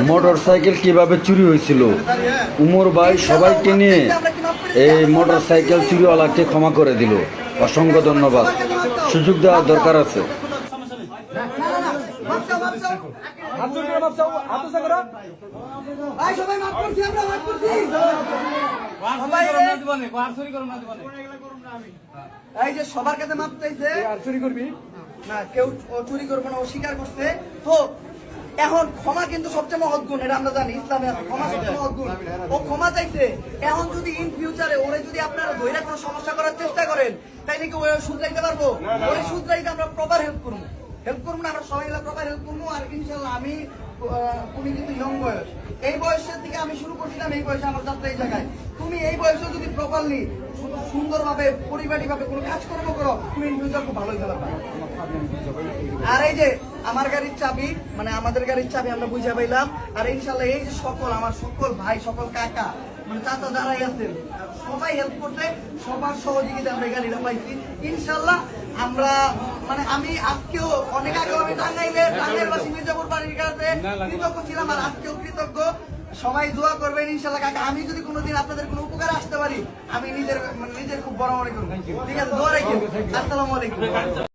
Motor cycle কিভাবে চুরি হয়েছিল? উমর ভাই সবাইকে নিয়ে এই মোটর সাইকেল চুরিওয়ালাকে ক্ষমা করে দিল। অসংখ্য ধন্যবাদ। সুযোগ দেওয়ার দরকার আছে। এই যে সবার কাছে মাপ চাইছে, আর চুরি করবি না, কেউ চুরি করবো না, ও স্বীকার করছে। তো এখন ক্ষমা কিন্তু সবচেয়ে মহৎ গুণ, এটা আমরা জানি ইসলামে আছে ক্ষমা সবচেয়ে মহৎ গুণ। ও ক্ষমা চাইছে, এখন যদি ইন ফিউচারে ওরে যদি আপনারা ধৈর্য কোনো সমস্যা করার চেষ্টা করেন, তাই নাকি ওরা শুধরাইতে পারবো? ওরে শুধরাইতে আমরা প্রপার হেল্প করবো না, আমরা সবাই মিলে প্রপার হেল্প করবো। আর ইনশাল্লাহ তুমি কিন্তু ইয়ং বয়স, এই বয়সের থেকে আমি শুরু করছিলাম, এই বয়সে আমার যাত্রা এই জায়গায়। তুমি এই বয়সে যদি প্রপারলি সুন্দরভাবে পরিপাটিভাবে কোনো কাজকর্ম করো, তুমি ইন ফিউচার খুব ভালো হতে পারবে। আর এই যে আমার গাড়ির চাবি, মানে আমাদের গাড়ির চাবি আমরা বুঝে পাইলাম। আর ইনশাল্লাহ এই যে আমার সকল ভাই, সকল কাকা, মানে চাচা যারাই আছেন, সবাই হেল্প করতে, সবার সহযোগিতা আমরা গাড়িটা পাইছি। ইনশাল্লাহ আমরা মানে আমি আজকেও অনেক আগেও আমি টাঙ্গাইলের বাসী মির্জাপুর বাড়ির কাছে কৃতজ্ঞ ছিলাম, আর আজকেও কৃতজ্ঞ। সবাই দোয়া করবেন ইনশাল্লাহ। কাকা আমি যদি কোনোদিন আপনাদের কোনো উপকার আসতে পারি, আমি নিজের খুব বড় মনে করবো। ঠিক আছে, দোয়া রাখি। আসসালামু আলাইকুম।